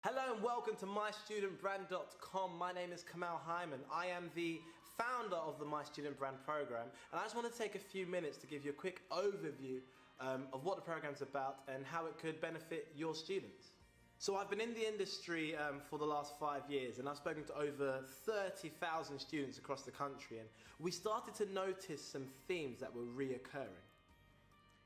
Hello and welcome to MyStudentBrand.com. My name is Kamal Hyman. I am the founder of the My Student Brand program, and I just want to take a few minutes to give you a quick overview of what the program's about and how it could benefit your students. So I've been in the industry for the last 5 years, and I've spoken to over 30,000 students across the country, and we started to notice some themes that were reoccurring.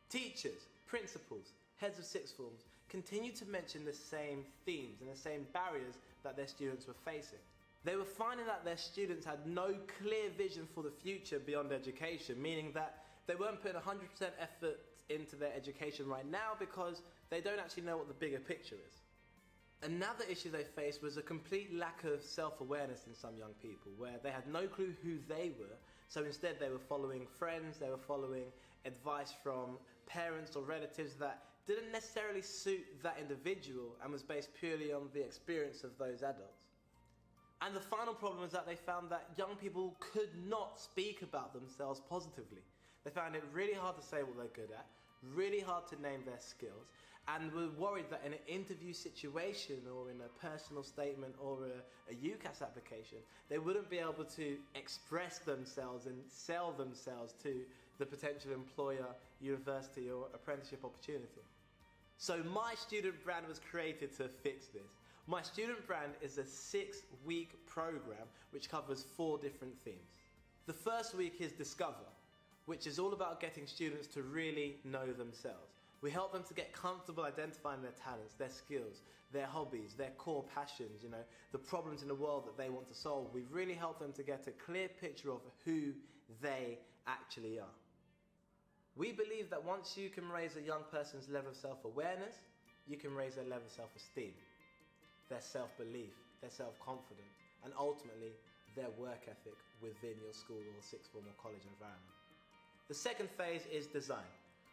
Teachers, principals, heads of sixth forms continue to mention the same themes and the same barriers that their students were facing. They were finding that their students had no clear vision for the future beyond education, meaning that they weren't putting 100% effort into their education right now because they don't actually know what the bigger picture is. Another issue they faced was a complete lack of self-awareness in some young people, where they had no clue who they were, so instead they were following friends, they were following advice from parents or relatives that didn't necessarily suit that individual and was based purely on the experience of those adults. And the final problem was that they found that young people could not speak about themselves positively. They found it really hard to say what they're good at, really hard to name their skills, and were worried that in an interview situation or in a personal statement or a UCAS application, they wouldn't be able to express themselves and sell themselves to the potential employer, university or apprenticeship opportunity. So My Student Brand was created to fix this. My Student Brand is a 6-week program which covers 4 different themes. The first week is Discover, which is all about getting students to really know themselves. We help them to get comfortable identifying their talents, their skills, their hobbies, their core passions, the problems in the world that they want to solve. We really help them to get a clear picture of who they actually are. We believe that once you can raise a young person's level of self-awareness, you can raise their level of self-esteem, their self-belief, their self-confidence, and ultimately their work ethic within your school or sixth form or college environment. The second phase is design.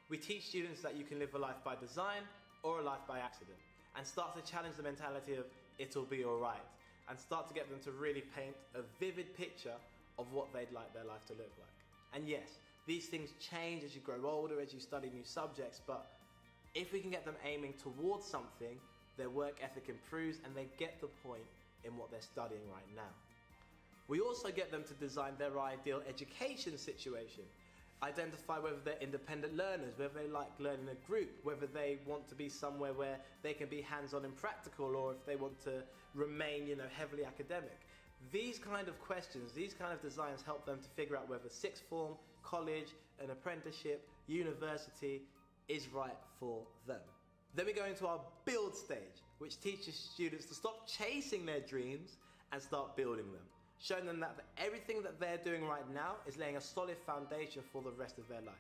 We teach students that you can live a life by design or a life by accident, and start to challenge the mentality of it'll be alright, and start to get them to really paint a vivid picture of what they'd like their life to look like. And yes, these things change as you grow older, as you study new subjects, but if we can get them aiming towards something, their work ethic improves and they get the point in what they're studying right now. We also get them to design their ideal education situation. Identify whether they're independent learners, whether they like learning in a group, whether they want to be somewhere where they can be hands-on and practical, or if they want to remain, heavily academic. These kind of questions, these kind of designs help them to figure out whether sixth form, college, an apprenticeship, university is right for them. Then we go into our build stage, which teaches students to stop chasing their dreams and start building them, showing them that everything that they're doing right now is laying a solid foundation for the rest of their life.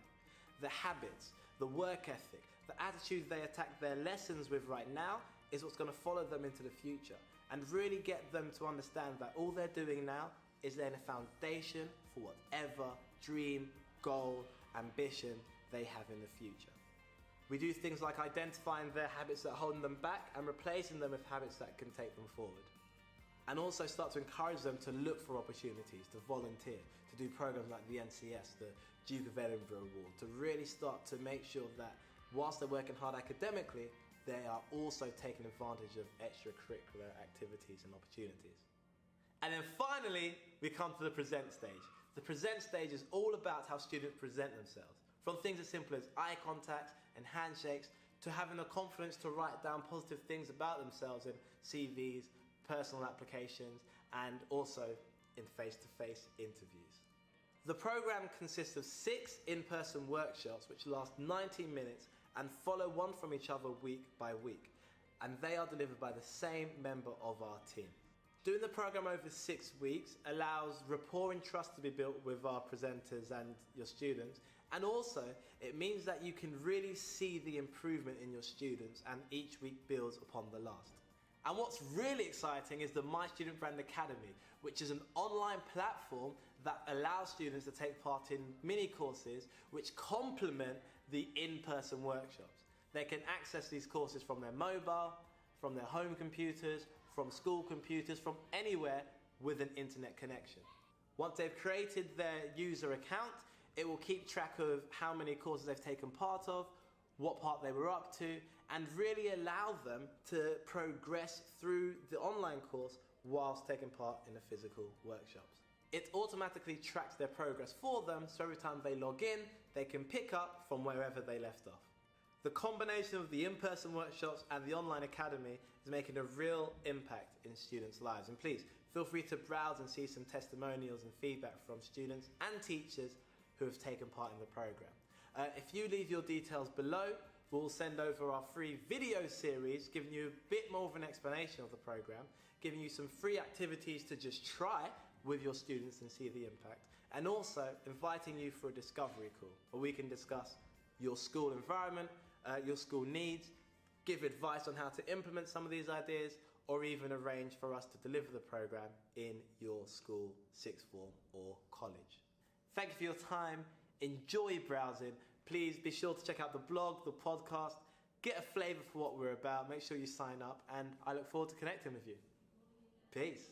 The habits, the work ethic, the attitude they attack their lessons with right now is what's going to follow them into the future, and really get them to understand that all they're doing now is laying a foundation for whatever dream, goal, ambition they have in the future. We do things like identifying their habits that are holding them back and replacing them with habits that can take them forward. And also start to encourage them to look for opportunities, to volunteer, to do programs like the NCS, the Duke of Edinburgh Award, to really start to make sure that whilst they're working hard academically, they are also taking advantage of extracurricular activities and opportunities. And then finally, we come to the present stage. The present stage is all about how students present themselves, from things as simple as eye contact and handshakes, to having the confidence to write down positive things about themselves in CVs, personal applications, and also in face-to-face interviews. The program consists of 6 in-person workshops which last 90 minutes and follow one from each other week by week, and they are delivered by the same member of our team. Doing the program over 6 weeks allows rapport and trust to be built with our presenters and your students, and also it means that you can really see the improvement in your students, and each week builds upon the last. And what's really exciting is the My Student Brand Academy, which is an online platform that allows students to take part in mini courses which complement the in-person workshops. They can access these courses from their mobile, from their home computers, from school computers, from anywhere with an internet connection. Once they've created their user account, it will keep track of how many courses they've taken part of, what part they were up to, and really allow them to progress through the online course whilst taking part in the physical workshops. It automatically tracks their progress for them, so every time they log in, they can pick up from wherever they left off. The combination of the in-person workshops and the online academy is making a real impact in students' lives. And please, feel free to browse and see some testimonials and feedback from students and teachers who have taken part in the program. If you leave your details below, we'll send over our free video series giving you a bit more of an explanation of the program, giving you some free activities to just try with your students and see the impact, and also inviting you for a discovery call where we can discuss your school environment, your school needs, give advice on how to implement some of these ideas, or even arrange for us to deliver the program in your school, sixth form or college. Thank you for your time. Enjoy browsing. Please be sure to check out the blog, the podcast, get a flavour for what we're about, make sure you sign up, and I look forward to connecting with you. Peace.